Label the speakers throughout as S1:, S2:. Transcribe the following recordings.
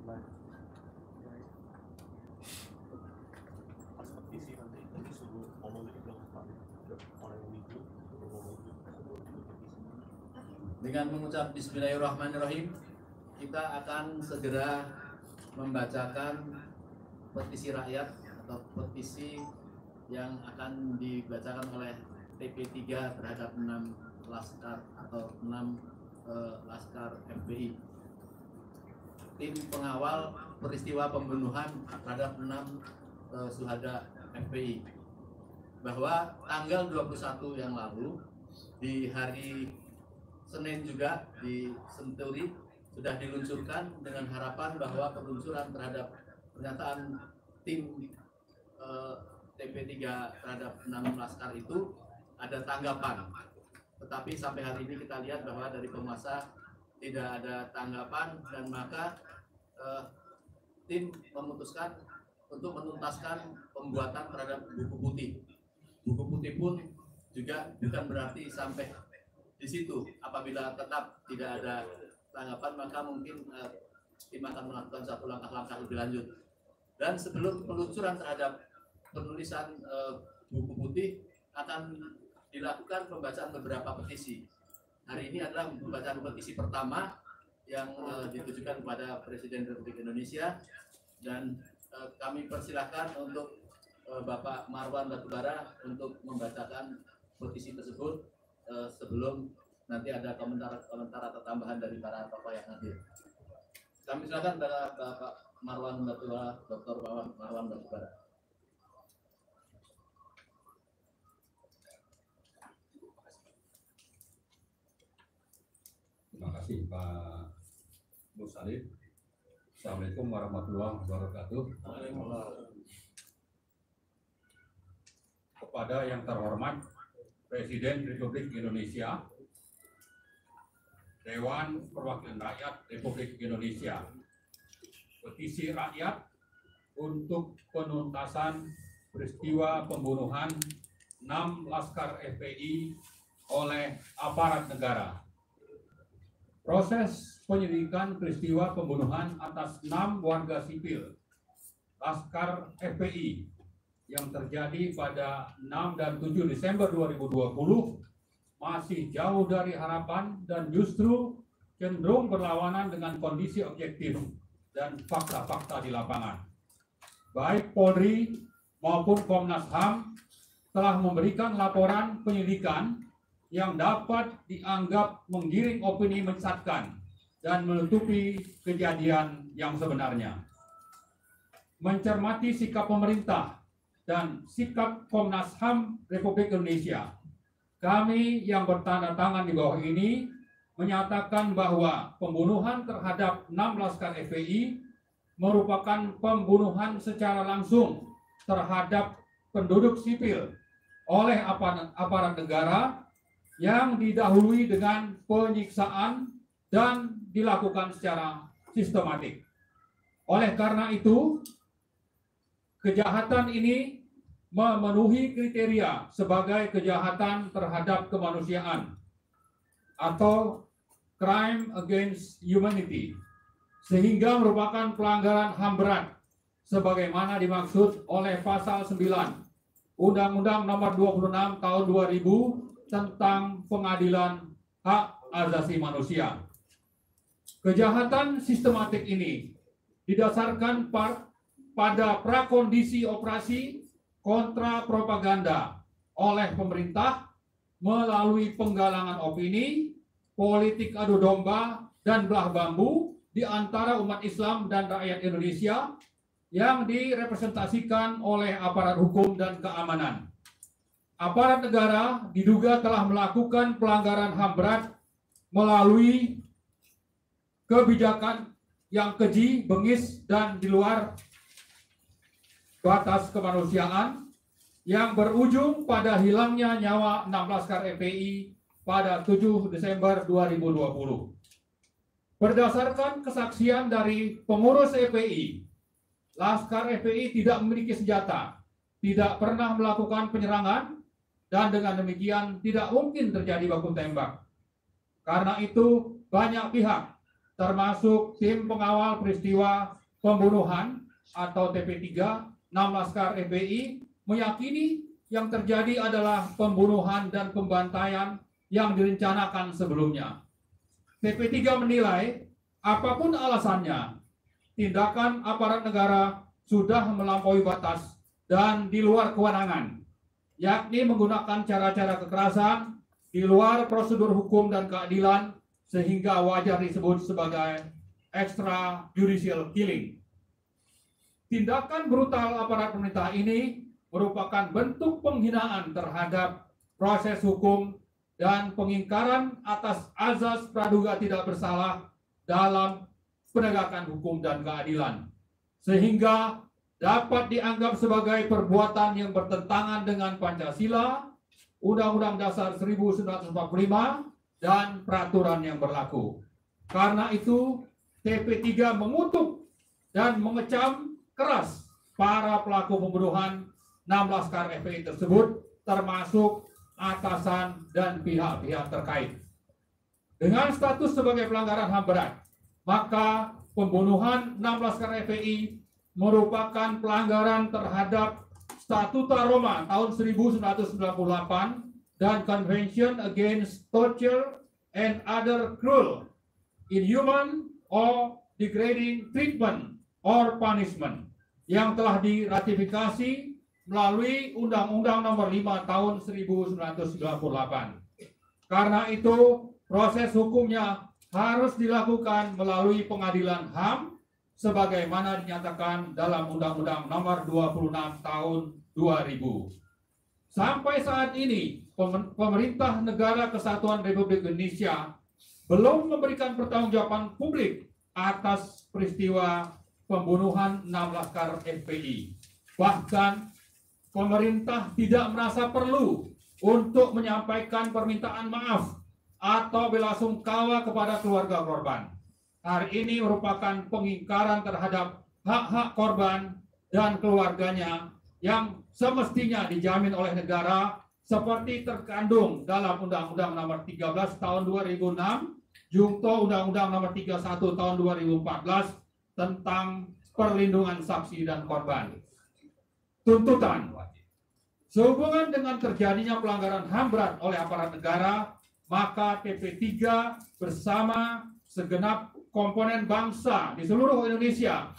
S1: Dengan mengucap Bismillahirrahmanirrahim, kita akan segera membacakan petisi rakyat atau petisi yang akan dibacakan oleh TP3 terhadap 6 laskar atau 6 laskar FPI. Tim pengawal peristiwa pembunuhan terhadap 6 syuhada FPI. Bahwa tanggal 21 yang lalu di hari Senin juga di Senturi sudah diluncurkan dengan harapan bahwa peluncuran terhadap pernyataan tim TP3 terhadap 6 laskar itu ada tanggapan. Tetapi sampai hari ini kita lihat bahwa dari penguasa tidak ada tanggapan, dan maka tim memutuskan untuk menuntaskan pembuatan terhadap buku putih. Buku putih pun juga bukan berarti sampai di situ. Apabila tetap tidak ada tanggapan, maka mungkin tim akan melakukan satu langkah-langkah lebih lanjut. Dan sebelum peluncuran terhadap penulisan buku putih, akan dilakukan pembacaan beberapa petisi. Hari ini adalah pembacaan petisi pertama yang ditujukan kepada Presiden Republik Indonesia, dan kami persilahkan untuk Bapak Marwan Batubara untuk membacakan petisi tersebut sebelum nanti ada komentar atau tambahan dari para tokoh yang hadir. Kami silakan kepada Bapak Marwan Batubara, Dr. Marwan Batubara.
S2: Terima kasih Pak Musalib. Assalamualaikum warahmatullahi wabarakatuh. Kepada yang terhormat Presiden Republik Indonesia, Dewan Perwakilan Rakyat Republik Indonesia, petisi rakyat untuk penuntasan peristiwa pembunuhan 6 laskar FPI oleh aparat negara. Proses penyelidikan peristiwa pembunuhan atas 6 warga sipil laskar FPI yang terjadi pada 6 dan 7 Desember 2020 masih jauh dari harapan dan justru cenderung berlawanan dengan kondisi objektif dan fakta-fakta di lapangan. Baik Polri maupun Komnas HAM telah memberikan laporan penyelidikan yang dapat dianggap menggiring opini menyesatkan dan menutupi kejadian yang sebenarnya. Mencermati sikap pemerintah dan sikap Komnas HAM Republik Indonesia, kami yang bertanda tangan di bawah ini menyatakan bahwa pembunuhan terhadap 6 laskar FPI merupakan pembunuhan secara langsung terhadap penduduk sipil oleh aparat negara yang didahului dengan penyiksaan dan dilakukan secara sistematik. Oleh karena itu, kejahatan ini memenuhi kriteria sebagai kejahatan terhadap kemanusiaan atau crime against humanity, sehingga merupakan pelanggaran HAM berat sebagaimana dimaksud oleh pasal 9 Undang-Undang Nomor 26 Tahun 2000 tentang pengadilan hak asasi manusia. Kejahatan sistematik ini didasarkan pada prakondisi operasi kontra propaganda oleh pemerintah melalui penggalangan opini, politik adu domba, dan belah bambu di antara umat Islam dan rakyat Indonesia yang direpresentasikan oleh aparat hukum dan keamanan. Aparat negara diduga telah melakukan pelanggaran HAM berat melalui kebijakan yang keji, bengis, dan di luar batas kemanusiaan yang berujung pada hilangnya nyawa 6 laskar FPI pada 7 Desember 2020. Berdasarkan kesaksian dari pengurus FPI, laskar FPI tidak memiliki senjata, tidak pernah melakukan penyerangan, dan dengan demikian tidak mungkin terjadi baku tembak. Karena itu banyak pihak termasuk tim pengawal peristiwa pembunuhan atau TP3, 6 Laskar FPI meyakini yang terjadi adalah pembunuhan dan pembantaian yang direncanakan sebelumnya. TP3 menilai apapun alasannya, tindakan aparat negara sudah melampaui batas dan di luar kewenangan, yakni menggunakan cara-cara kekerasan di luar prosedur hukum dan keadilan sehingga wajar disebut sebagai extrajudicial killing. Tindakan brutal aparat pemerintah ini merupakan bentuk penghinaan terhadap proses hukum dan pengingkaran atas azas praduga tidak bersalah dalam penegakan hukum dan keadilan, sehingga dapat dianggap sebagai perbuatan yang bertentangan dengan Pancasila, Undang-Undang Dasar 1945, dan peraturan yang berlaku. Karena itu, TP3 mengutuk dan mengecam keras para pelaku pembunuhan 6 Laskar FPI tersebut, termasuk atasan dan pihak-pihak terkait. Dengan status sebagai pelanggaran HAM berat, maka pembunuhan 6 Laskar FPI merupakan pelanggaran terhadap Statuta Roma tahun 1998 dan Convention Against Torture and Other Cruel, Inhuman, or Degrading Treatment or Punishment yang telah diratifikasi melalui Undang-Undang Nomor 5 Tahun 1998. Karena itu, proses hukumnya harus dilakukan melalui pengadilan HAM sebagaimana dinyatakan dalam Undang-Undang Nomor 26 Tahun 2000. Sampai saat ini, pemerintah Negara Kesatuan Republik Indonesia belum memberikan pertanggungjawaban publik atas peristiwa pembunuhan 6 Laskar FPI. Bahkan, pemerintah tidak merasa perlu untuk menyampaikan permintaan maaf atau belasungkawa kepada keluarga korban. Hari ini merupakan pengingkaran terhadap hak-hak korban dan keluarganya yang semestinya dijamin oleh negara seperti terkandung dalam Undang-Undang Nomor 13 Tahun 2006, Junto Undang-Undang Nomor 31 Tahun 2014 tentang perlindungan saksi dan korban. Tuntutan: sehubungan dengan terjadinya pelanggaran HAM berat oleh aparat negara, maka TP3 bersama segenap komponen bangsa di seluruh Indonesia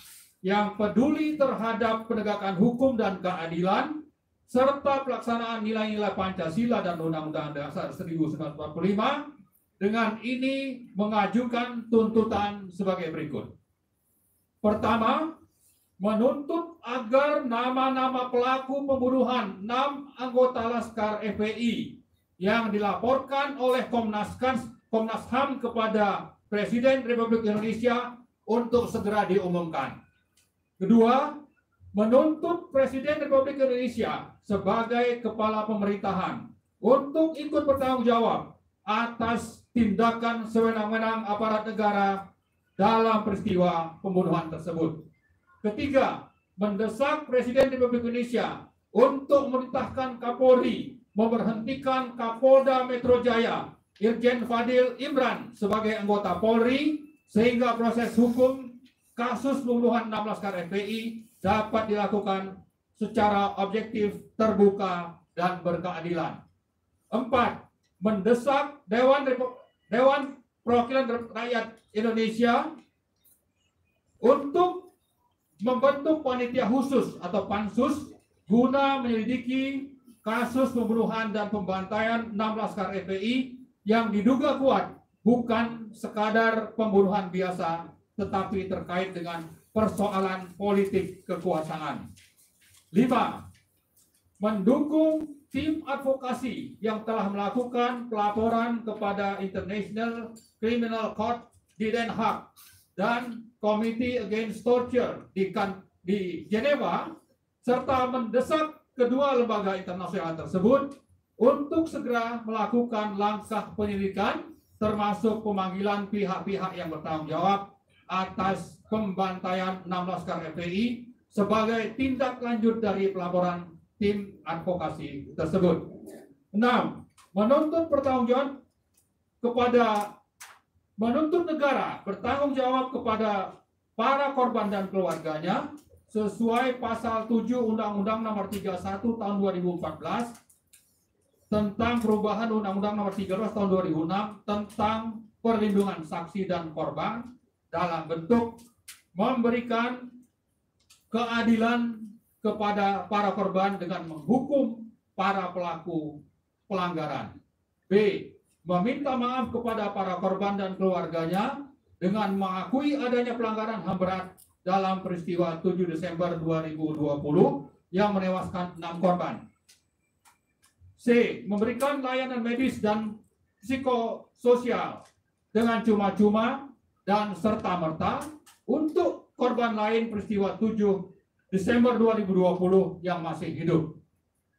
S2: yang peduli terhadap penegakan hukum dan keadilan serta pelaksanaan nilai-nilai Pancasila dan Undang-Undang Dasar 1945 dengan ini mengajukan tuntutan sebagai berikut. Pertama, menuntut agar nama-nama pelaku pembunuhan 6 anggota Laskar FPI yang dilaporkan oleh Komnas HAM kepada Presiden Republik Indonesia untuk segera diumumkan. Kedua, menuntut Presiden Republik Indonesia sebagai kepala pemerintahan untuk ikut bertanggung jawab atas tindakan sewenang-wenang aparat negara dalam peristiwa pembunuhan tersebut. Ketiga, mendesak Presiden Republik Indonesia untuk memerintahkan Kapolri memberhentikan Kapolda Metro Jaya Irjen Fadil Imran sebagai anggota Polri sehingga proses hukum kasus pembunuhan 6 Laskar FPI dapat dilakukan secara objektif, terbuka, dan berkeadilan. 4. Mendesak Dewan Perwakilan Rakyat Indonesia untuk membentuk panitia khusus atau pansus guna menyelidiki kasus pembunuhan dan pembantaian 6 Laskar FPI yang diduga kuat bukan sekadar pembunuhan biasa, tetapi terkait dengan persoalan politik kekuasaan. 5. Mendukung tim advokasi yang telah melakukan pelaporan kepada International Criminal Court di Den Haag dan Committee Against Torture di Jenewa, serta mendesak kedua lembaga internasional tersebut untuk segera melakukan langkah penyelidikan termasuk pemanggilan pihak-pihak yang bertanggung jawab atas pembantaian 6 Laskar FPI sebagai tindak lanjut dari pelaporan tim advokasi tersebut. 6. Menuntut pertanggungjawaban kepada menuntut negara bertanggung jawab kepada para korban dan keluarganya sesuai pasal 7 Undang-Undang Nomor 31 Tahun 2014 tentang perubahan Undang-Undang Nomor 13 Tahun 2006 tentang perlindungan saksi dan korban dalam bentuk memberikan keadilan kepada para korban dengan menghukum para pelaku pelanggaran. B. Meminta maaf kepada para korban dan keluarganya dengan mengakui adanya pelanggaran HAM berat dalam peristiwa 7 Desember 2020 yang menewaskan 6 korban. C. Memberikan layanan medis dan psikososial dengan cuma-cuma dan serta-merta untuk korban lain peristiwa 7 Desember 2020 yang masih hidup.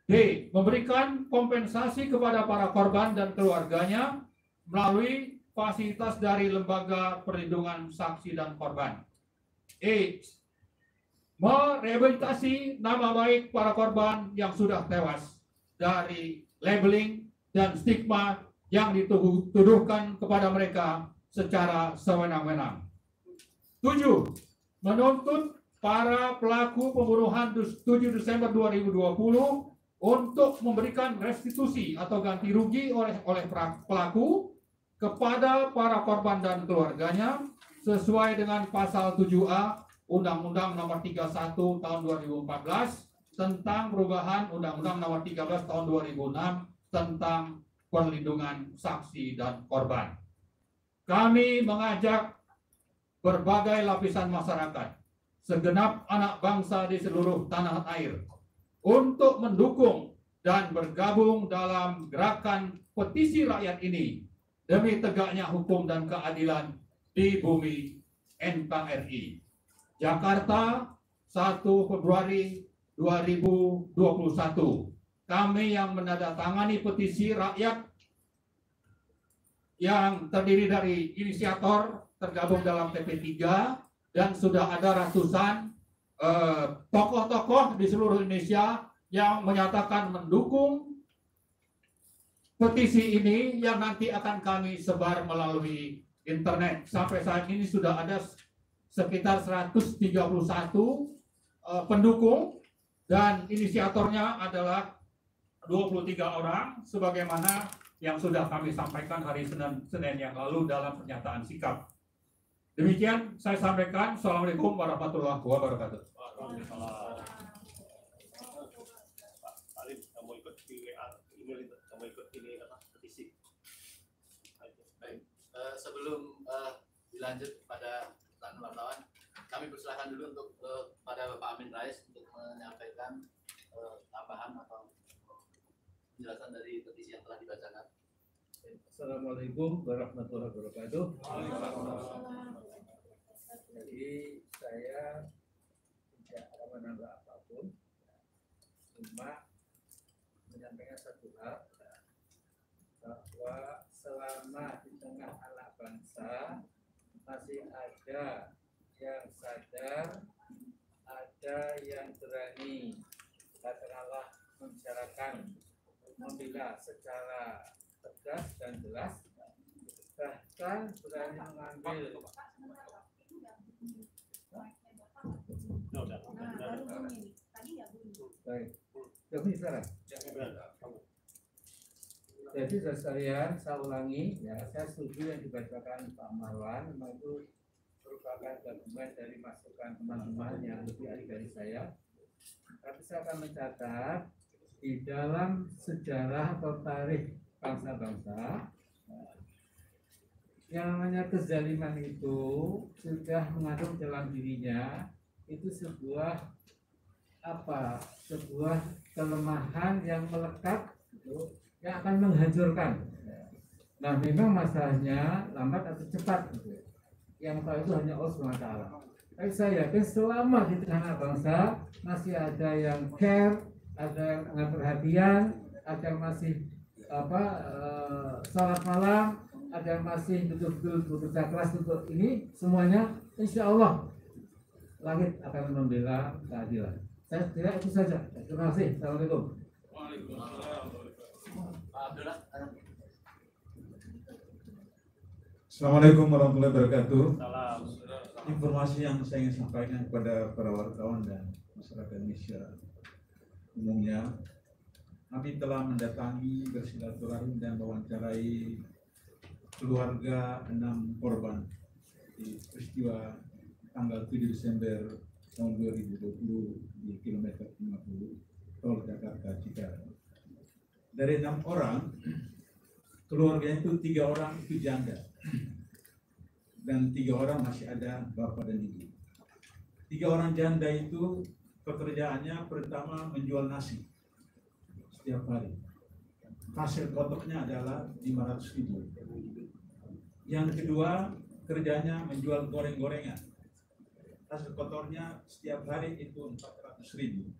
S2: D. Memberikan kompensasi kepada para korban dan keluarganya melalui fasilitas dari Lembaga Perlindungan Saksi dan Korban. E. Merehabilitasi nama baik para korban yang sudah tewas dari labeling dan stigma yang dituduhkan kepada mereka secara sewenang-wenang. 7. Menuntut para pelaku pembunuhan 7 Desember 2020 untuk memberikan restitusi atau ganti rugi oleh pelaku kepada para korban dan keluarganya sesuai dengan pasal 7A Undang-Undang Nomor 31 Tahun 2014 tentang perubahan Undang-Undang Nomor 13 Tahun 2006 tentang perlindungan saksi dan korban. Kami mengajak berbagai lapisan masyarakat, segenap anak bangsa di seluruh tanah air untuk mendukung dan bergabung dalam gerakan petisi rakyat ini demi tegaknya hukum dan keadilan di bumi NKRI. Jakarta, 1 Februari 2021. Kami yang menandatangani petisi rakyat yang terdiri dari inisiator tergabung dalam TP3 dan sudah ada ratusan tokoh-tokoh di seluruh Indonesia yang menyatakan mendukung petisi ini yang nanti akan kami sebar melalui internet. Sampai saat ini sudah ada sekitar 131 pendukung dan inisiatornya adalah 23 orang sebagaimana yang sudah kami sampaikan hari Senin yang lalu dalam pernyataan sikap. Demikian saya sampaikan. Assalamualaikum warahmatullahi wabarakatuh.
S3: Kamu ikut di email itu, kamu ikut ini apa petisi.
S1: Baik, sebelum dilanjut pada wartawan, kami persilakan dulu untuk pada Bapak Amin Rais untuk menyampaikan tambahan atau penjelasan dari petisi yang telah dibacakan.
S4: Assalamualaikum warahmatullahi wabarakatuh. Jadi saya tidak menambah apapun, cuma menyampaikan satu hal bahwa selama di tengah anak bangsa masih ada yang sadar, ada yang berani katakanlah membicarakan, membela secara tegas dan jelas, bahkan berani mengambil baik. Jadi sekalian saya ulangi ya, saya setuju yang dibacakan Pak Marwan, memang itu merupakan gabungan dari masukan teman-teman yang lebih ahli dari saya. Tapi saya akan mencatat di dalam sejarah atau tarikh bangsa-bangsa yang namanya kezaliman itu sudah mengandung dalam dirinya itu sebuah kelemahan yang melekat yang akan menghancurkan. Nah, memang masalahnya lambat atau cepat gitu. Yang tahu itu hanya Allah SWT. Tapi saya yakin selama di tengah bangsa masih ada yang care, ada yang mengambil perhatian, ada yang masih salat malam, ada yang masih betul-betul bekerja keras untuk ini, semuanya insya Allah langit akan membela keadilan. Saya kira itu saja. Terima kasih. Assalamualaikum.
S1: Pak Abdullah.
S5: Assalamualaikum warahmatullahi wabarakatuh.
S3: Salam.
S5: Informasi yang saya ingin sampaikan kepada para wartawan dan masyarakat Indonesia umumnya, kami telah mendatangi, bersilaturahim dan mewawancarai keluarga 6 korban di peristiwa tanggal 7 Desember tahun 2020 di kilometer 50 tol Jakarta Cikarang. Dari 6 orang, keluarganya itu 3 orang itu janda dan 3 orang masih ada bapak dan ibu. 3 orang janda itu pekerjaannya pertama menjual nasi setiap hari. Hasil kotornya adalah 500.000. Yang kedua kerjanya menjual goreng-gorengan. Hasil kotornya setiap hari itu 400.000.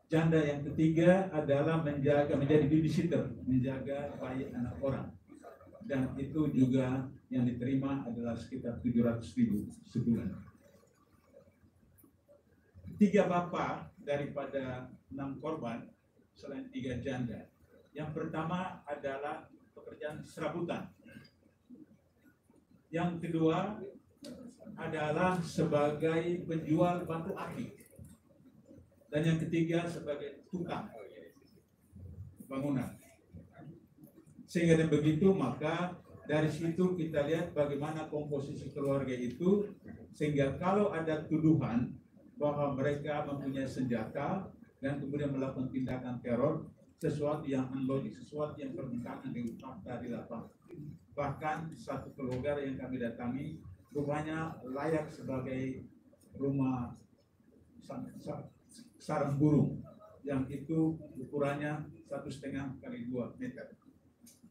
S5: Janda yang ketiga adalah menjadi babysitter, menjaga bayi anak orang. Dan itu juga yang diterima adalah sekitar 700.000 sebulan. 3 bapak daripada 6 korban selain 3 janda. Yang pertama adalah pekerjaan serabutan. Yang kedua adalah sebagai penjual batu akik. Dan yang ketiga sebagai tukang bangunan. Sehingga dengan begitu maka dari situ kita lihat bagaimana komposisi keluarga itu, sehingga kalau ada tuduhan bahwa mereka mempunyai senjata dan kemudian melakukan tindakan teror, sesuatu yang unlogik, sesuatu yang bertentangan dengan fakta di lapangan. Bahkan satu keluarga yang kami datangi rumahnya layak sebagai rumah sarang burung yang itu ukurannya 1,5 kali 2 meter.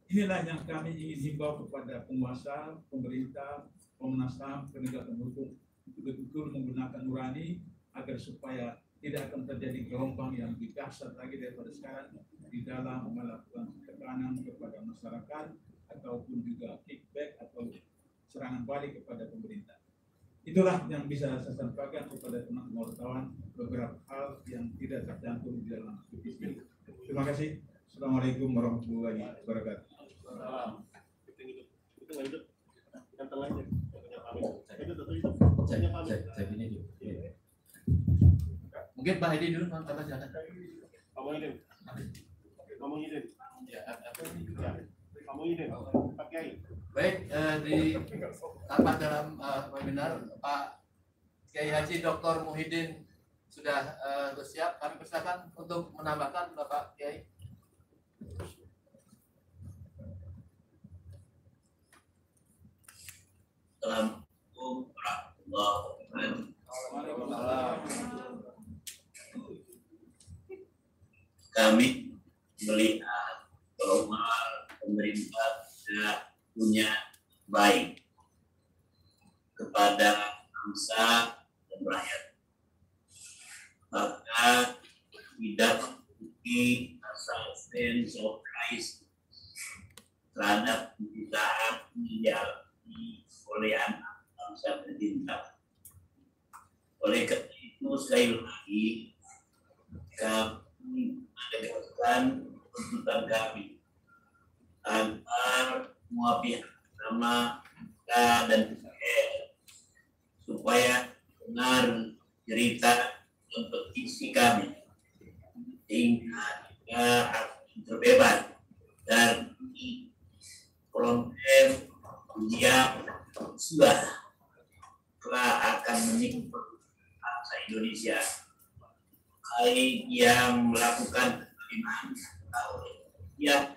S5: Inilah yang kami ingin himbau kepada penguasa, pemerintah, Komnas HAM, penegakan hukum, betul-betul menggunakan nurani agar supaya tidak akan terjadi gelombang yang lebih dahsyat lagi daripada sekarang di dalam melakukan tekanan kepada masyarakat ataupun juga kickback atau serangan balik kepada pemerintah. Itulah yang bisa saya sampaikan kepada teman-teman wartawan, beberapa hal yang tidak tercantum di dalam petisi ini. Terima kasih. Assalamualaikum warahmatullahi wabarakatuh.
S3: Salam. Itu nggak hidup. Yang tengah aja.
S1: Mungkin Pak Edi dulu, Pak silakan.
S3: Kamu Idin. Kamu Idin.
S1: Ya,
S3: Kamu Idin. Pak Kiai.
S1: baik, tanpa dalam webinar Pak Kiai Haji Dr. Muhyiddin sudah bersiap. Kami persilakan untuk menambahkan Bapak Kiai.
S6: Assalamualaikum warahmatullahi wabarakatuh. Kami melihat bahwa pemerintah tidak punya baik kepada bangsa dan rakyat. Maka tidak memiliki rasa sense of crisis terhadap pemberitaan yang oleh anak bangsa tercinta. Oleh karena itu sekali lagi kami menegaskan tuntutan kami agar semua pihak sama dan supaya benar cerita dan petisi kami sehingga juga akan terbebas dari konten yang sudah akan menyinggung bangsa Indonesia. Baik yang melakukan penerimaan atau yang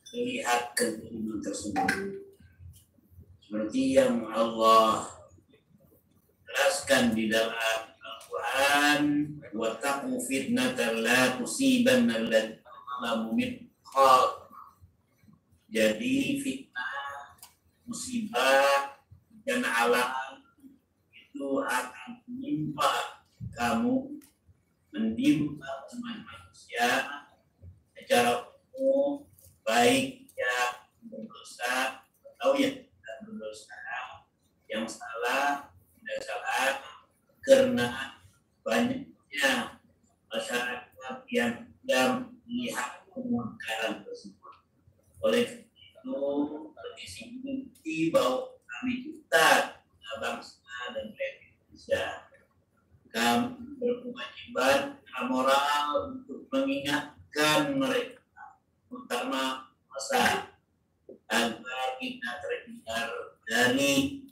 S6: melihat keinginan tersebut. Seperti yang Allah jelaskan di dalam Al-Quran, wa taqu fitnatan la tusibanna alladziina zalamu minkum. Jadi fitnah, musibah, dan alam itu akan menimpa kamu, menimpa umat manusia secara umum, baik yang berdosa atau yang tidak berdosa. Yang salah tidak salah karena banyaknya masyarakat yang melihat kemungkaran tersebut. Oleh itu petisi ini bukti bahwa kami cinta bangsa dan Indonesia. Kami berkewajiban moral untuk mengingatkan mereka, terutama masa agar kita terhindar dari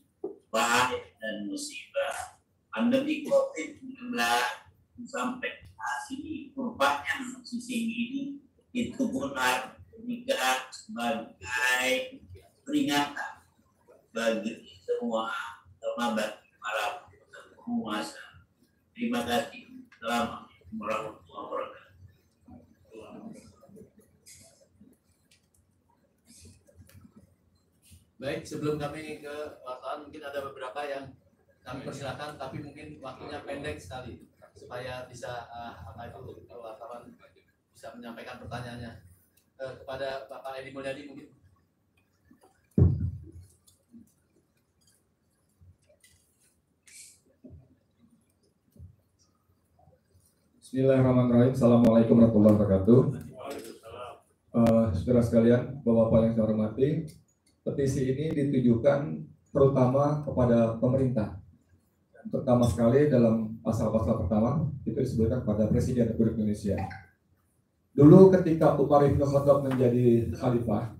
S6: bahaya dan musibah pandemi COVID-19 sampai saat ini kurvanya masih tinggi. Itu benar juga sebagai peringatan bagi semua, terutama bagi para penguasa. Terima kasih. Assalamualaikum warahmatullahi wabarakatuh.
S1: Baik, sebelum kami ke wartawan, mungkin ada beberapa yang kami persilakan, tapi mungkin waktunya pendek sekali supaya bisa wartawan bisa menyampaikan pertanyaannya kepada Bapak Edi Mulyadi mungkin.
S7: Bismillahirrahmanirrahim. Assalamualaikum warahmatullahi wabarakatuh. Saudara sekalian, Bapak-Bapak yang saya hormati, petisi ini ditujukan terutama kepada pemerintah. Terutama sekali dalam pasal-pasal pertama itu disebutkan kepada Presiden Republik Indonesia. Dulu ketika Umar bin Khattab menjadi khalifah,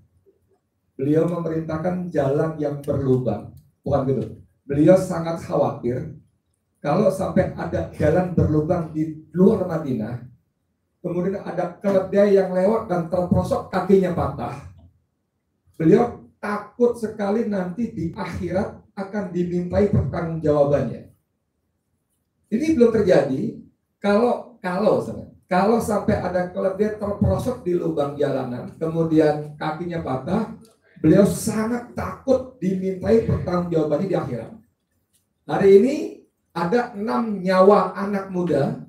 S7: beliau memerintahkan jalan yang berlubang. Bukan gitu. Beliau sangat khawatir kalau sampai ada jalan berlubang di luar Madinah, kemudian ada keledai yang lewat dan terprosok kakinya patah. Beliau takut sekali nanti di akhirat akan dimintai pertanggungjawabannya. Ini belum terjadi kalau sampai ada keledai terprosok di lubang jalanan, kemudian kakinya patah, beliau sangat takut dimintai pertanggungjawabannya di akhirat. Hari ini ada 6 nyawa anak muda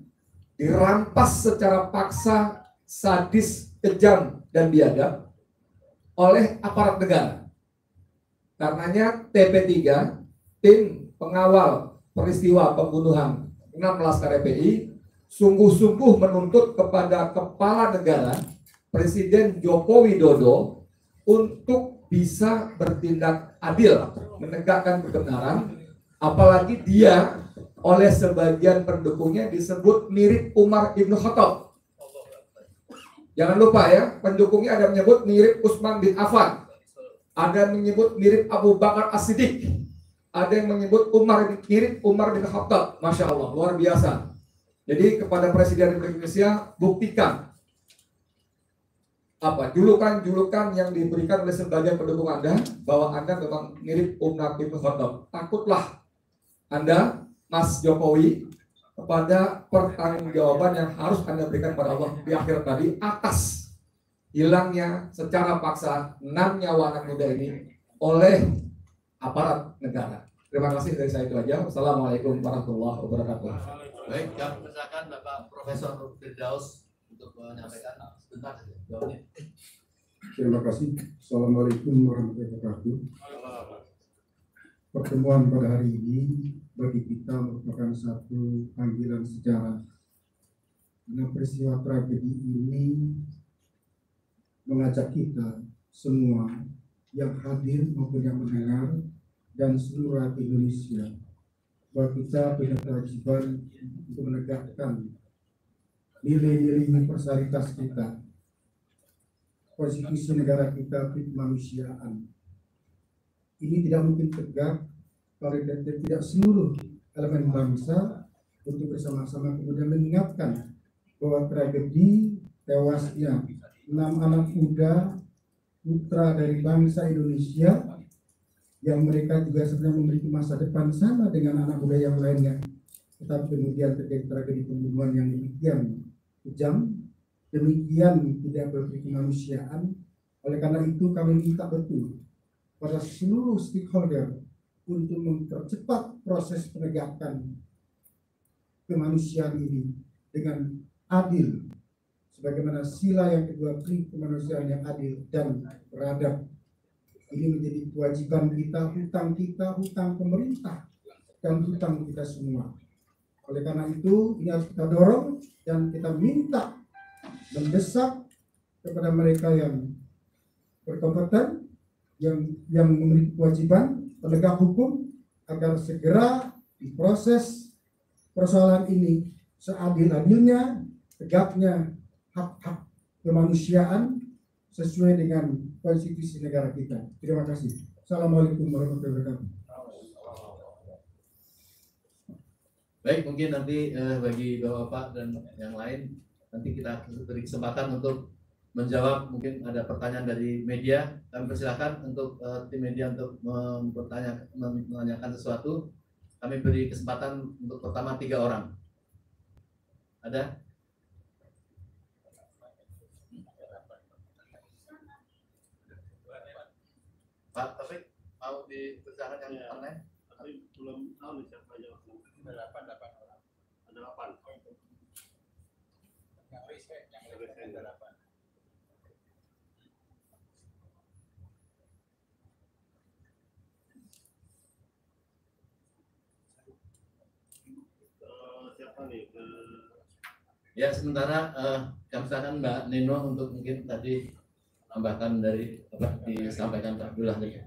S7: dirampas secara paksa, sadis, kejam, dan biadab oleh aparat negara. Karenanya TP3, tim pengawal peristiwa pembunuhan 6 laskar FPI, sungguh-sungguh menuntut kepada kepala negara, Presiden Joko Widodo, untuk bisa bertindak adil, menegakkan kebenaran, apalagi dia oleh sebagian pendukungnya disebut mirip Umar bin Khattab. Jangan lupa ya, pendukungnya ada menyebut mirip Utsman bin Affan, ada yang menyebut mirip Abu Bakar As-Siddiq, ada yang menyebut mirip Umar bin Khattab. Masya Allah, luar biasa. Jadi kepada Presiden Republik Indonesia, buktikan julukan-julukan yang diberikan oleh sebagian pendukung Anda bahwa Anda memang mirip Umar bin Khattab. Takutlah Anda, Mas Jokowi, kepada pertanggungjawaban yang harus Anda berikan pada Allah di akhirat tadi atas hilangnya secara paksa 6 nyawa anak muda ini oleh aparat negara. Terima kasih dari saya itu aja. Wassalamualaikum warahmatullahi wabarakatuh.
S1: Baik, kami persilakan Bapak Profesor Firdaus untuk menyampaikan sebentar saja jawabannya.
S8: Terima kasih. Assalamualaikum warahmatullahi wabarakatuh. Pertemuan pada hari ini bagi kita merupakan satu panggilan sejarah. Karena peristiwa tragedi ini mengajak kita semua yang hadir maupun yang mendengar dan seluruh rakyat Indonesia bahwa kita punya kewajiban untuk menegakkan nilai-nilai universalitas kita, konstitusi negara kita, kemanusiaan. Ini tidak mungkin tegak kalau tidak seluruh elemen bangsa untuk bersama-sama kemudian mengingatkan bahwa tragedi tewasnya 6 anak muda putra dari bangsa Indonesia yang mereka juga sebenarnya memiliki masa depan sama dengan anak muda yang lainnya, tetapi kemudian terjadi tragedi pembunuhan yang demikian kejam, demikian tidak berkemanusiaan. Oleh karena itu kami minta betul pada seluruh stakeholder untuk mempercepat proses penegakan kemanusiaan ini dengan adil, sebagaimana sila yang kedua, pri kemanusiaan yang adil dan beradab. Ini menjadi kewajiban kita, hutang pemerintah, dan hutang kita semua. Oleh karena itu, ini harus kita dorong dan kita minta, mendesak kepada mereka yang berkompeten, yang memiliki kewajiban penegak hukum agar segera diproses persoalan ini seadil-adilnya, tegaknya hak-hak kemanusiaan sesuai dengan konstitusi negara kita. Terima kasih. Assalamualaikum warahmatullahi wabarakatuh.
S1: Baik, mungkin nanti bagi Bapak dan yang lain nanti kita beri kesempatan untuk menjawab. Mungkin ada pertanyaan dari media. Kami persilakan untuk tim media untuk menanyakan sesuatu. Kami beri kesempatan untuk pertama 3 orang. Ada? Pak Taufik, mau dipersilakan yang pertanyaan?
S3: Tapi belum tahu nih siapa yang ada 8 orang. Ada 8. Yang riset ada 8. Siapa nih?
S1: Ya, sementara kami silakan Mbak Nino untuk mungkin tadi tambahkan dari apa disampaikan Pak Abdullah tadi.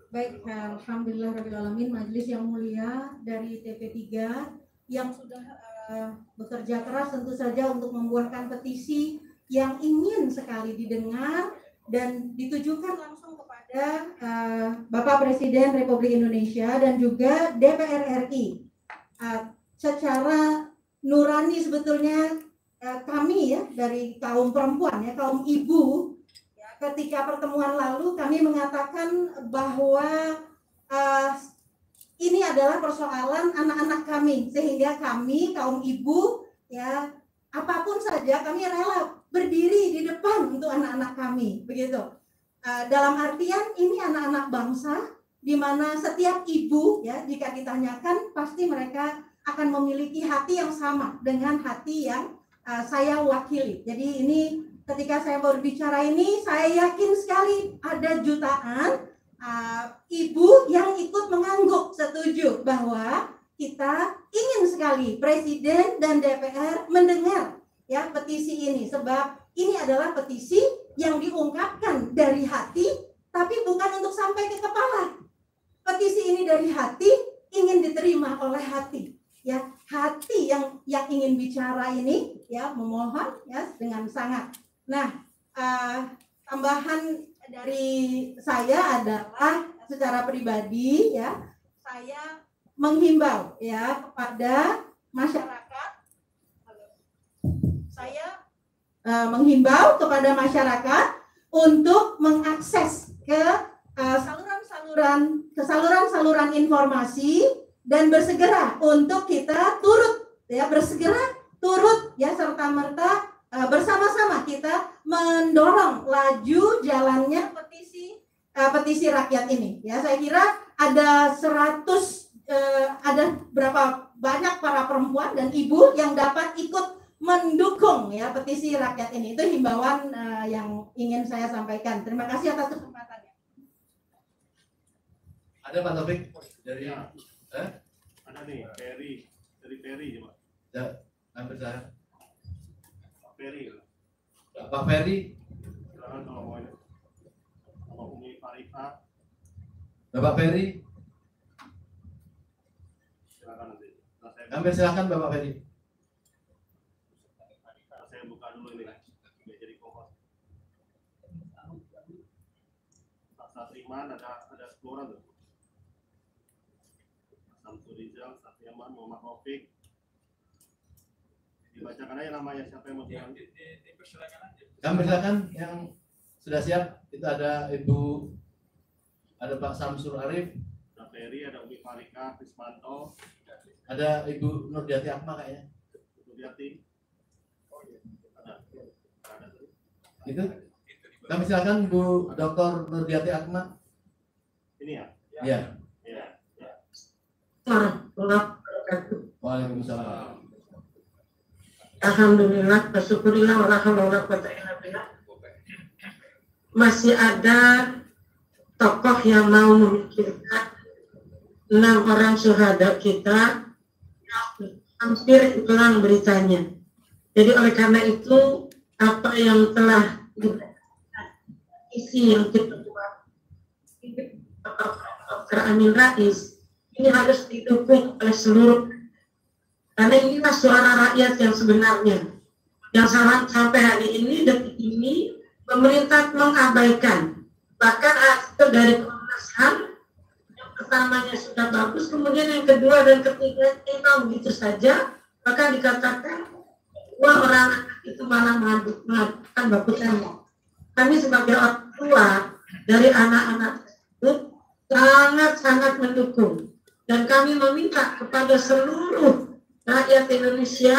S9: Baik, alhamdulillahirrahmanirrahim. Majelis yang mulia dari TP3 yang sudah bekerja keras tentu saja untuk membuatkan petisi yang ingin sekali didengar dan ditujukan langsung kepada Bapak Presiden Republik Indonesia dan juga DPR RI. Secara nurani sebetulnya kami ya dari kaum perempuan ya, kaum ibu, ketika pertemuan lalu kami mengatakan bahwa ini adalah persoalan anak-anak kami, sehingga kami kaum ibu ya apapun saja kami rela berdiri di depan untuk anak-anak kami, begitu. Dalam artian ini anak-anak bangsa di mana setiap ibu ya jika ditanyakan pasti mereka akan memiliki hati yang sama dengan hati yang saya wakili. Jadi ini ketika saya berbicara ini, saya yakin sekali ada jutaan ibu yang ikut mengangguk setuju bahwa kita ingin sekali Presiden dan DPR mendengar ya petisi ini, sebab ini adalah petisi yang diungkapkan dari hati, tapi bukan untuk sampai ke kepala. Petisi ini dari hati, ingin diterima oleh hati. Ya, hati yang ingin bicara ini ya memohon ya dengan sangat. Nah, tambahan dari saya adalah secara pribadi ya, saya menghimbau ya kepada masyarakat. Saya menghimbau kepada masyarakat untuk mengakses ke saluran informasi dan bersegera untuk kita bersegera turut ya serta merta bersama-sama kita mendorong laju jalannya petisi rakyat ini. Ya, saya kira ada ada berapa banyak para perempuan dan ibu yang dapat ikut mendukung ya petisi rakyat ini. Itu himbauan yang ingin saya sampaikan. Terima kasih atas kesempatannya.
S1: Ada Pak Taufik dari
S3: ada nih dari Ferry coba.
S1: Ya, hampir saya.
S3: Pak
S1: Ferry.
S3: Silakan kalau mau ini. Sama Umi Farika.
S1: Bapak Ferry.
S3: Silakan nanti.
S1: Hampir silakan Bapak Ferry.
S3: Saya buka dulu ini. Biar jadi kohos. Pak Satriman ada 10 orang tuh. Samsul Rizal, Satyaman, Muhammad Rafiq. Dibacakan aja namanya siapa yang mau bilang.
S1: Kami silakan yang sudah siap. Itu ada Pak Samsul Arif,
S3: Ada Ferry, ada Umi Farika, Krismanto,
S1: ada Ibu Nurdiati Akma kayaknya.
S3: Nurdiati. Ada.
S1: Itu. Kami silakan Bu Dr. Nurdiati Akma.
S3: Ini ya?
S1: Iya.
S3: Iya.
S1: Waalaikumsalam.
S10: Alhamdulillah, bersyukurillah, wala quwwata illa billah. Masih ada tokoh yang mau memikirkan 6 orang syuhada kita, hampir hilang beritanya. Jadi oleh karena itu apa yang telah isi yang kita buat Dr. Amin Rais ini harus didukung oleh seluruh, karena inilah suara rakyat yang sebenarnya, yang sampai hari ini, detik ini pemerintah mengabaikan. Bahkan hasil dari Komnas HAM yang pertamanya sudah bagus, kemudian yang kedua dan ketiga begitu saja, maka dikatakan bahwa orang itu malah melakukan baku tembak. Kami sebagai orang tua dari anak-anak itu sangat-sangat mendukung, dan kami meminta kepada seluruh rakyat Indonesia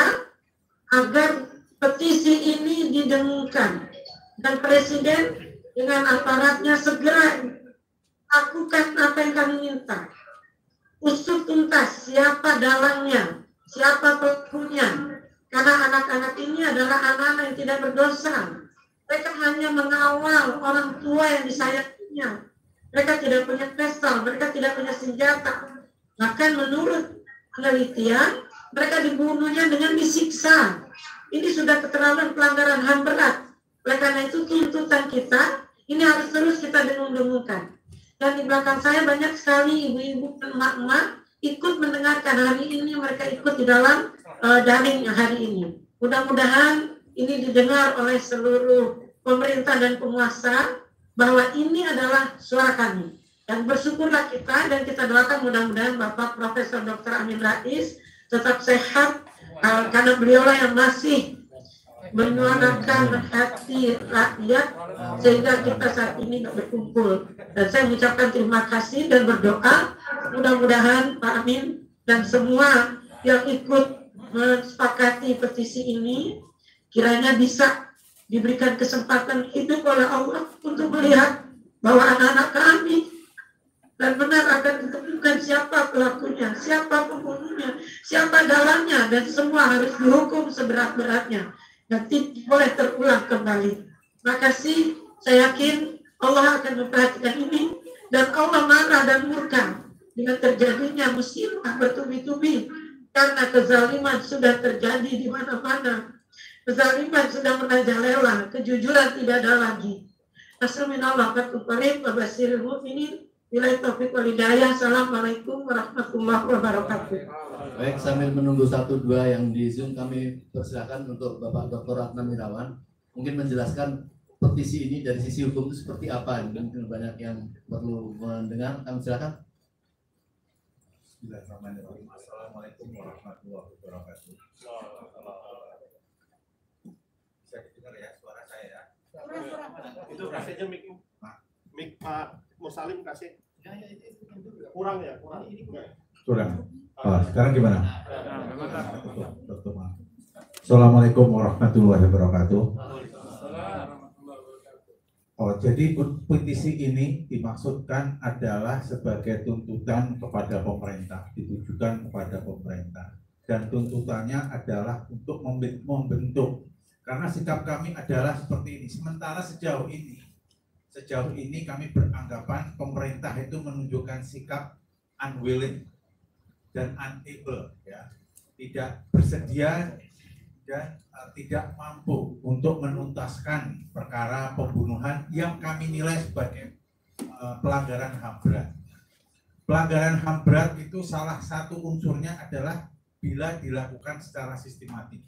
S10: agar petisi ini didengungkan, dan Presiden dengan aparatnya segera lakukan apa yang kami minta. Usut tuntas siapa dalangnya, siapa pelakunya, karena anak-anak ini adalah anak-anak yang tidak berdosa. Mereka hanya mengawal orang tua yang disayanginya. Mereka tidak punya pistol, mereka tidak punya senjata. Bahkan menurut penelitian, mereka dibunuhnya dengan disiksa. Ini sudah keterlaluan, pelanggaran HAM berat. Oleh karena itu tuntutan kita, ini harus terus kita dengung-dengungkan. Dan di belakang saya banyak sekali ibu-ibu dan emak-emak ikut mendengarkan hari ini, mereka ikut di dalam daring hari ini. Mudah-mudahan ini didengar oleh seluruh pemerintah dan penguasa bahwa ini adalah suara kami. Dan bersyukurlah kita, dan kita doakan mudah-mudahan Bapak Profesor Dr. Amin Rais tetap sehat, karena beliaulah yang masih menyuarakan hati rakyat sehingga kita saat ini berkumpul. Dan saya mengucapkan terima kasih dan berdoa mudah-mudahan Pak Amin dan semua yang ikut mensepakati petisi ini kiranya bisa diberikan kesempatan hidup oleh Allah untuk melihat bahwa anak-anak kami dan benar akan ditemukan siapa pelakunya, siapa pembunuhnya, siapa dalangnya, dan semua harus dihukum seberat-beratnya dan tidak boleh terulang kembali. Terima kasih, saya yakin Allah akan memperhatikan ini, dan Allah marah dan murka dengan terjadinya musibah bertubi-tubi karena kezaliman sudah terjadi di mana-mana. Kezaliman sudah merajalela, kejujuran tidak ada lagi. Assalamualaikum warahmatullahi wabarakatuh. Bila taufiq wal hidayah. Assalamualaikum warahmatullahi wabarakatuh.
S1: Baik, sambil menunggu 1-2 yang di Zoom, kami persilakan untuk Bapak Dr. Adnan Irawan mungkin menjelaskan petisi ini dari sisi hukum itu seperti apa. Mungkin banyak yang perlu mendengar. Kami silakan.
S5: Bismillahirrahmanirrahim. Assalamualaikum warahmatullahi wabarakatuh. Bisa didengar ya suara saya ya?
S3: Itu kasih aja mic Pak Musalim kasih. Kurang ya, kurang.
S5: Kurang. Sekarang gimana? Assalamualaikum warahmatullahi wabarakatuh. Jadi petisi ini dimaksudkan adalah sebagai tuntutan kepada pemerintah, ditujukan kepada pemerintah, dan tuntutannya adalah untuk membentuk, karena sikap kami adalah seperti ini. Sementara sejauh ini kami beranggapan pemerintah itu menunjukkan sikap unwilling dan unable, ya, tidak bersedia dan tidak mampu untuk menuntaskan perkara pembunuhan yang kami nilai sebagai pelanggaran HAM berat. Pelanggaran HAM berat itu salah satu unsurnya adalah bila dilakukan secara sistematik.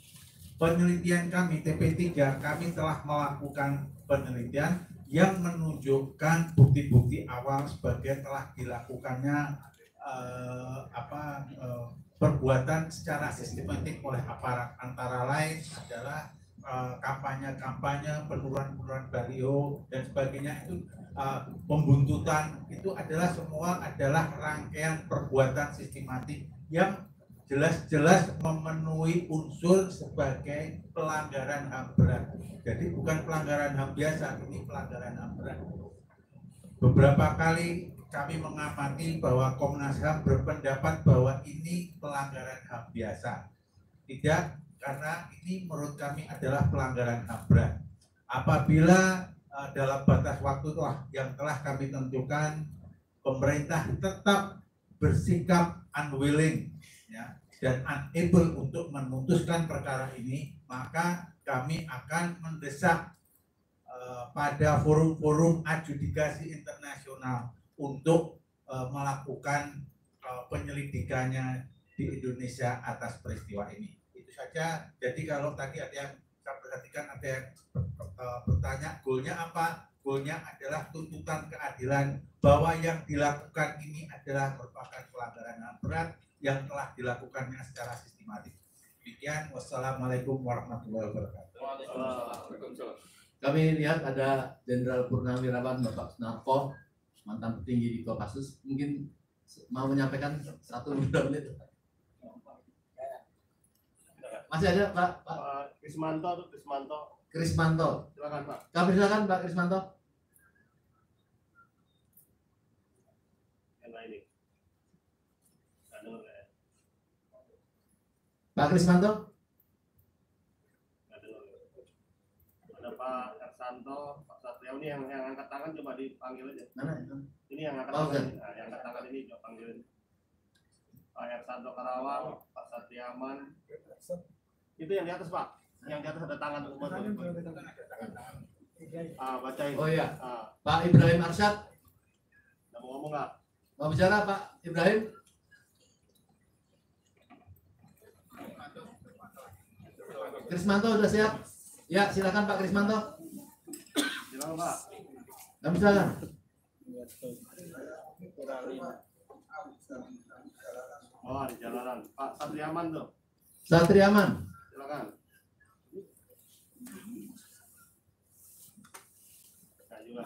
S5: Penelitian kami TP3, kami telah melakukan penelitian yang menunjukkan bukti-bukti awal sebagai telah dilakukannya perbuatan secara sistematik oleh aparat, antara lain adalah kampanye-kampanye, penurunan baliho dan sebagainya, itu pembuntutan, itu adalah semua adalah rangkaian perbuatan sistematik yang jelas-jelas memenuhi unsur sebagai pelanggaran HAM berat. Jadi bukan pelanggaran HAM biasa, ini pelanggaran HAM berat. Beberapa kali kami mengamati bahwa Komnas HAM berpendapat bahwa ini pelanggaran HAM biasa. Tidak, karena ini menurut kami adalah pelanggaran HAM berat. Apabila dalam batas waktu yang telah kami tentukan, pemerintah tetap bersikap unwilling, ya, dan unable untuk memutuskan perkara ini, maka kami akan mendesak pada forum-forum adjudikasi internasional untuk melakukan penyelidikannya di Indonesia atas peristiwa ini. Itu saja. Jadi kalau tadi ada yang saya perhatikan, ada yang bertanya goalnya apa? Goalnya adalah tuntutan keadilan bahwa yang dilakukan ini adalah merupakan pelanggaran yang berat yang telah dilakukannya secara sistematis. Demikian, wassalamualaikum warahmatullahi wabarakatuh.
S1: Kami lihat ada Jenderal Purnawirawan Bapak Sunarko, mantan petinggi di Kopassus, mungkin mau menyampaikan 1-2 menit. Masih ada Pak
S3: Krismanto.
S1: Silakan Pak. Kami silakan Pak Krismanto. Pak Krismanto.
S3: Ada Pak Ersanto, Pak Satrio, ini yang angkat tangan coba dipanggil aja.
S1: Mana itu?
S3: Ini yang angkat tangan. Nah, yang angkat tangan ini coba panggilin. Pak Ersanto Karawang, Pak Satriaman. Itu yang di atas Pak. Yang di atas ada tangan semua. Bacain.
S1: Oh iya. Pak Ibrahim Arsyad.
S3: Mau ngomong nggak?
S1: Mau bicara Pak Ibrahim? Krismanto sudah siap? Ya, silakan Pak Krismanto.
S3: Silakan Pak.
S1: Kami silakan.
S3: Oh, di jalanan. Pak Satriaman tuh.
S1: Satriaman.
S3: Silakan. Nah, juga.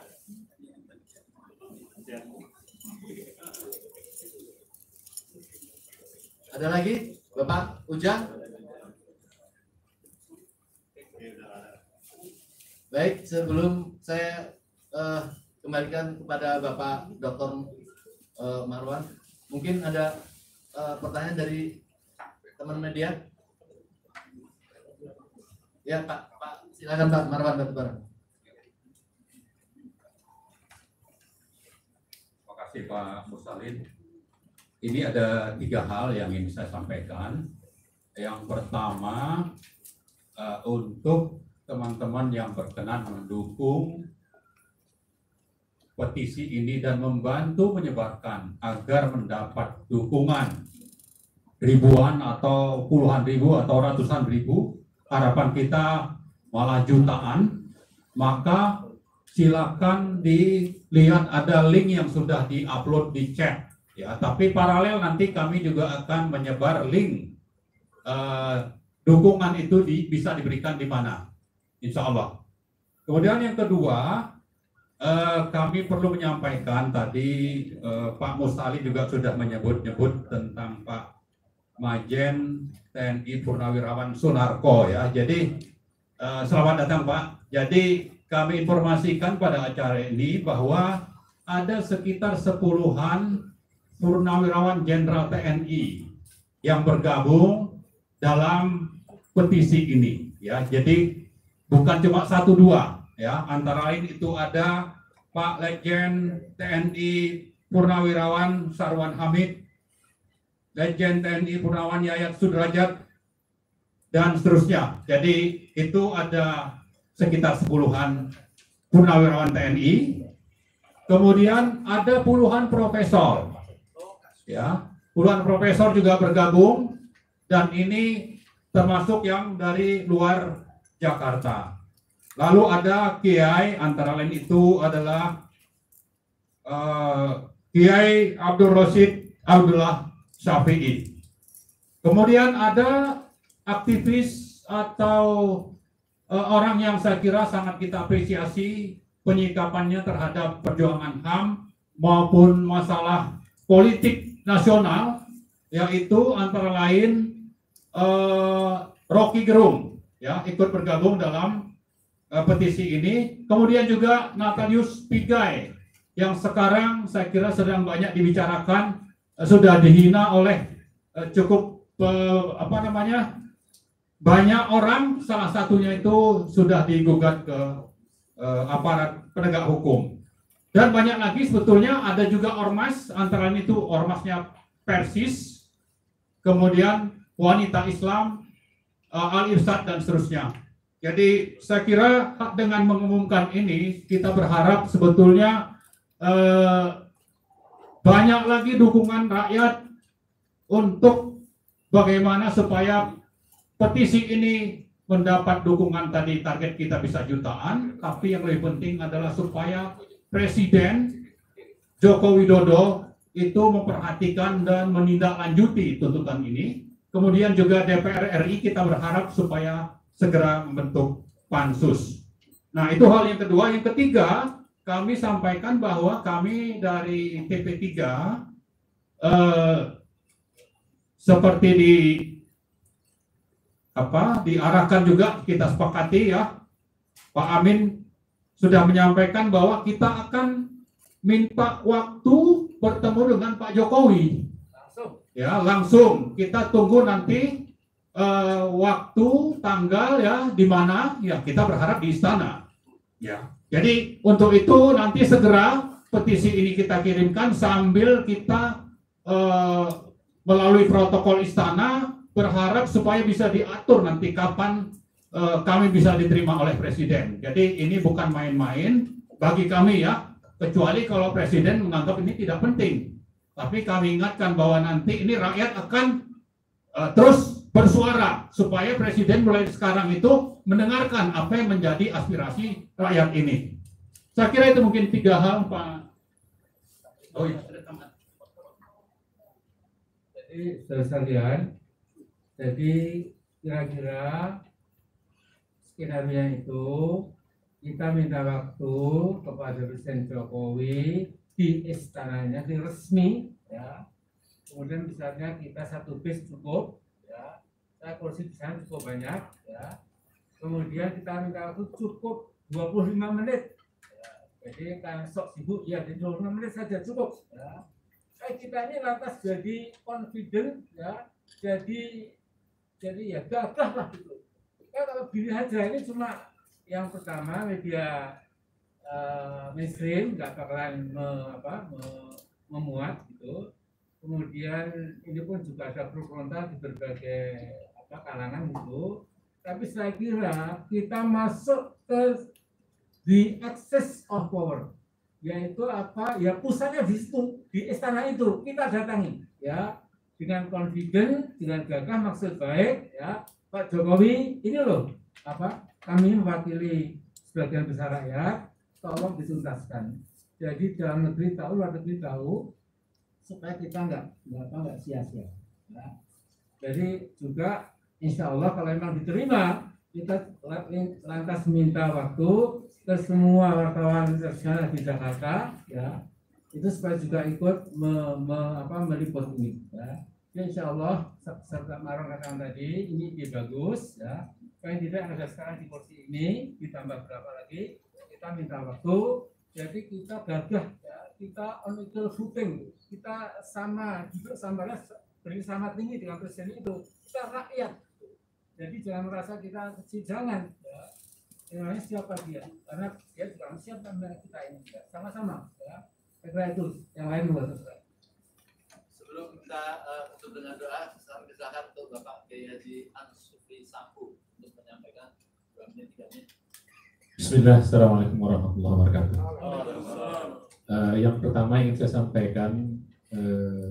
S1: Ada lagi? Bapak Ujang? Baik, sebelum saya kembalikan kepada Bapak Dr. Marwan, mungkin ada pertanyaan dari teman media. Ya Pak, silakan Pak Marwan Batubara.
S2: Terima kasih Pak Mursalin. Ini ada 3 hal yang ingin saya sampaikan. Yang pertama, untuk teman-teman yang berkenan mendukung petisi ini dan membantu menyebarkan agar mendapat dukungan ribuan atau puluhan ribu atau ratusan ribu, harapan kita malah jutaan, maka silakan dilihat ada link yang sudah diupload di chat ya. Tapi paralel nanti kami juga akan menyebar link dukungan itu bisa diberikan di mana. Insya Allah. Kemudian yang kedua, kami perlu menyampaikan tadi Pak Mustali juga sudah menyebut-nyebut tentang Pak Majen TNI Purnawirawan Sunarko ya. Jadi selamat datang Pak. Jadi kami informasikan pada acara ini bahwa ada sekitar 10-an Purnawirawan Jenderal TNI yang bergabung dalam petisi ini ya. Jadi bukan cuma 1-2 ya, antara lain itu ada Pak Legend TNI Purnawirawan Sarwan Hamid, Legend TNI Purnawirawan Yayat Sudrajat, dan seterusnya. Jadi itu ada sekitar 10-an Purnawirawan TNI. Kemudian ada puluhan profesor, ya, puluhan profesor juga bergabung, dan ini termasuk yang dari luar Jakarta. Lalu ada kiai, antara lain itu adalah Kiai Abdul Rosid Abdullah Syafi'i. Kemudian ada aktivis atau orang yang saya kira sangat kita apresiasi penyikapannya terhadap perjuangan HAM maupun masalah politik nasional, yaitu antara lain Rocky Gerung ya, ikut bergabung dalam petisi ini. Kemudian juga Natalius Pigai yang sekarang saya kira sedang banyak dibicarakan, sudah dihina oleh cukup banyak orang, salah satunya itu sudah digugat ke aparat penegak hukum. Dan banyak lagi sebetulnya, ada juga ormas, antara lain itu ormasnya Persis, kemudian Wanita Islam, Al-Irsyad, dan seterusnya. Jadi saya kira dengan mengumumkan ini, kita berharap sebetulnya banyak lagi dukungan rakyat untuk bagaimana supaya petisi ini mendapat dukungan. Tadi target kita bisa jutaan, tapi yang lebih penting adalah supaya Presiden Joko Widodo itu memperhatikan dan menindaklanjuti tuntutan ini. Kemudian juga DPR RI kita berharap supaya segera membentuk pansus. Nah, itu hal yang kedua. Yang ketiga, kami sampaikan bahwa kami dari TP3 seperti diarahkan juga, kita sepakati ya, Pak Amin sudah menyampaikan bahwa kita akan minta waktu bertemu dengan Pak Jokowi. Langsung kita tunggu nanti waktu, tanggal ya, di mana ya, kita berharap di istana ya. Jadi untuk itu nanti segera petisi ini kita kirimkan sambil kita melalui protokol istana, berharap supaya bisa diatur nanti kapan kami bisa diterima oleh Presiden. Jadi ini bukan main-main bagi kami ya, kecuali kalau Presiden menganggap ini tidak penting. Tapi kami ingatkan bahwa nanti ini rakyat akan terus bersuara supaya Presiden mulai sekarang itu mendengarkan apa yang menjadi aspirasi rakyat ini. Saya kira itu mungkin 3 hal, Pak. Oh iya.
S4: Jadi sekalian, jadi kira-kira skenario itu kita minta waktu kepada Presiden Jokowi di istananya, di resmi ya. Kemudian misalnya kita 1 bis cukup ya, saya kursi di sana cukup banyak ya. Kemudian kita minta waktu cukup 25 menit ya. Jadi kan sok sibuk ya, di 25 menit saja cukup ya. Kita ini lantas jadi confident ya, jadi ya gagah lah gitu. Kalau Billy Hajar ini cuma yang pertama media mainstream nggak bakalan memuat gitu. Kemudian ini pun juga ada pro kontra di berbagai kalangan gitu. Tapi saya kira kita masuk ke the access of power, yaitu ya pusatnya di situ, di istana itu kita datangi ya, dengan confident, dengan gagah, maksud baik ya. Pak Jokowi ini loh kami mewakili sebagian besar rakyat, tolong dituntaskan. Jadi dalam negeri tahu, luar negeri tahu, supaya kita nggak sia-sia. Ya. Jadi juga insya Allah kalau memang diterima, kita lantas minta waktu ke semua wartawan internasional di Jakarta, ya, itu supaya juga ikut meliput ini. Ya. Jadi insya Allah serta Marong katakan tadi ini ide bagus, ya. Paling tidak ada sekarang di kursi ini ditambah berapa lagi? Kita minta waktu, jadi kita gagah, ya, kita on equal footing, kita sama bersama tinggi dengan presiden itu, kita rakyat. Jadi jangan merasa kita kecil, jangan. Ya. Namanya siapa dia? Karena dia juga siap dengan kita ini, ya. Sama-sama. Ya. Kira itu, yang lain buat terserah.
S1: Sebelum kita tutup dengan doa, sekarang silakan untuk Bapak Kiai Haji Ansufri Sambu untuk menyampaikan 2 menit 3 menit.
S11: Bismillah, assalamualaikum warahmatullahi wabarakatuh. Yang pertama ingin saya sampaikan,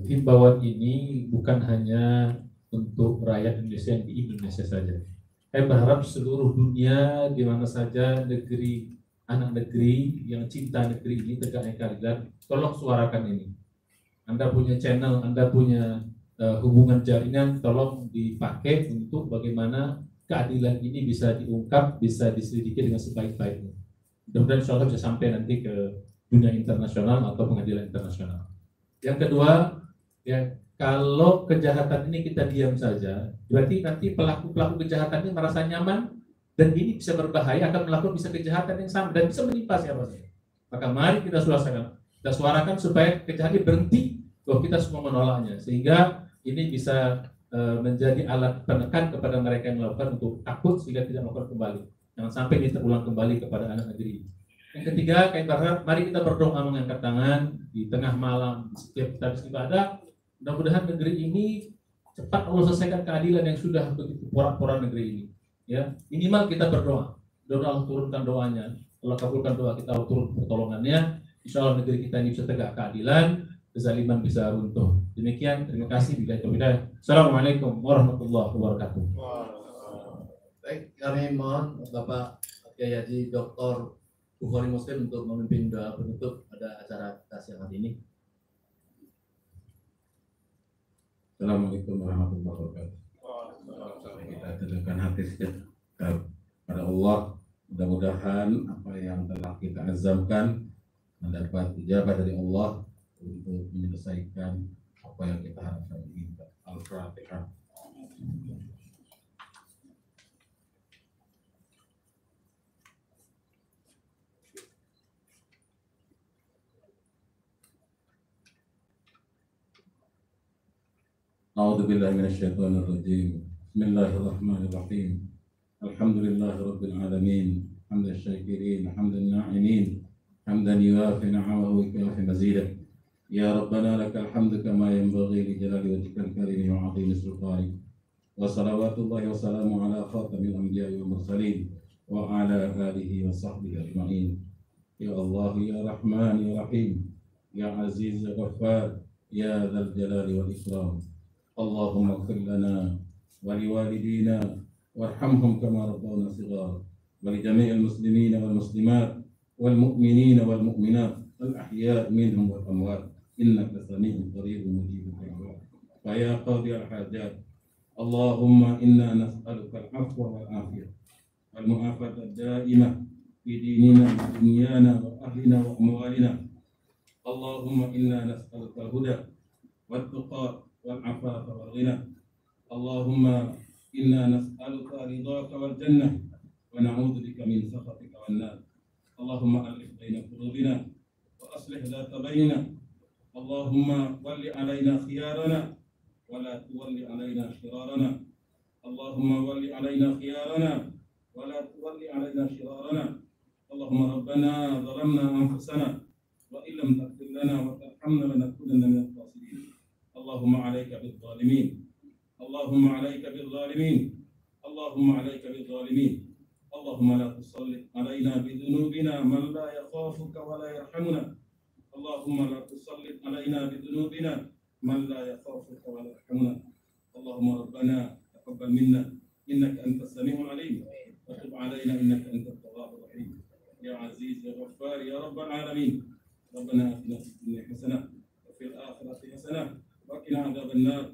S11: himbauan ini bukan hanya untuk rakyat Indonesia yang di Indonesia saja. Saya berharap seluruh dunia, di mana saja negeri, anak negeri yang cinta negeri ini, tegaknya keadilan, tolong suarakan ini. Anda punya channel, Anda punya hubungan jaringan, tolong dipakai untuk bagaimana keadilan ini bisa diungkap, bisa diselidiki dengan sebaik-baiknya. Mudah-mudahan insya Allah bisa sampai nanti ke dunia internasional atau pengadilan internasional. Yang kedua, ya, kalau kejahatan ini kita diam saja, berarti nanti pelaku-pelaku kejahatan ini merasa nyaman dan ini bisa berbahaya, akan melakukan bisa kejahatan yang sama dan bisa menimpa siapa saja. Maka mari kita suarakan supaya kejahatan ini berhenti, bahwa kita semua menolaknya, sehingga ini bisa menjadi alat penekan kepada mereka yang melakukan untuk takut sehingga tidak melakukan kembali. Jangan sampai ini terulang kembali kepada anak negeri. Yang ketiga, kami berharap mari kita berdoa mengangkat tangan di tengah malam setiap kita beribadah. Mudah-mudahan negeri ini cepat Allah selesaikan keadilan yang sudah begitu porak-porak negeri ini. Ya, minimal kita berdoa. Doa Allah turunkan doanya. Allah kabulkan doa kita, Allah turun pertolongannya. Insya Allah negeri kita ini bisa tegak keadilan. kezaliman bisa runtuh. Demikian, terima kasih. Assalamualaikum warahmatullahi wabarakatuh.
S1: Baik, kami mohon Bapak Kiai Haji Dr. Bukhari Muslim untuk memimpin doa penutup pada acara kita siang hari ini.
S12: Assalamualaikum warahmatullahi wabarakatuh. Kita tentukan hati pada Allah. Mudah-mudahan apa yang telah kita azamkan mendapat ijabah dari Allah untuk menyelesaikan apa yang kita harapkan ini. Al-Fatihah. أعوذ بالله من الشيطان الرجيم. بسم الله الرحمن الرحيم. الحمد لله رب العالمين. حمد الشاكرين، حمد الناعمين، حمدا يوافي نعمه ويكافئ مزيده. يا ربنا لك الحمد كما ينبغي لجلال وجهك الكريم وعظيم سلطانك. وصلوات الله وسلامه على خاتم الأنبياء والمرسلين وعلى آله وصحبه أجمعين. يا الله يا رحمن يا رحيم يا عزيز يا غفار يا ذا الجلال والإكرام. اللهم اغفر لنا ولوالدينا وارحمهم كما ربونا صغارا، ولجميع المسلمين والمسلمات والمؤمنين والمؤمنات الأحياء منهم والأموات، إنك سميع قريب مجيب الدعوات. فيا قاضي الحاجات اللهم إنا نسألك العفو والعافية والمعافاة الدائمة في ديننا ودنيانا وأهلنا وأموالنا. اللهم إنا نسألك الهدى والتقى والعفاف والغنى. اللهم إنا نسألك رضاك والجنة ونعوذ بك من سخطك والنار. اللهم ألف بين قلوبنا وأصلح ذات بيننا. اللهم ول علينا خيارنا ولا تول علينا شرارنا. اللهم ول علينا خيارنا ولا تول علينا شرارنا. اللهم ربنا ظلمنا أنفسنا وإن لم تغفر لنا وترحمنا لنكونن من الخاسرين. اللهم عليك بالظالمين. اللهم عليك بالظالمين. اللهم عليك بالظالمين. اللهم لا تسلط علينا بذنوبنا من لا يخافك ولا يرحمنا. اللهم لا تسلط علينا بذنوبنا من لا يخافك ولا يرحمنا. اللهم ربنا تقبل منا إنك أنت السميع العليم وتب علينا إنك أنت التواب الرحيم. يا عزيز يا غفار يا رب العالمين. ربنا آتنا في الدنيا حسنة وفي الآخرة حسنة وقنا عذاب النار.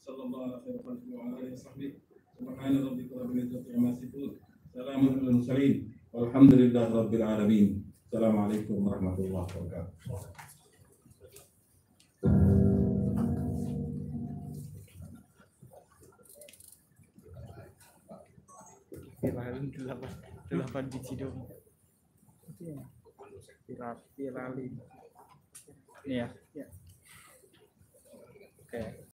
S12: صلى الله على خير خلقه وعلى آله وصحبه. سبحان ربك رب العزة عما يصفون. سلام على المرسلين والحمد لله رب العالمين. السلام عليكم ورحمة الله وبركاته.
S13: Delapan biji dong. Viralin. Nih ya. Oke.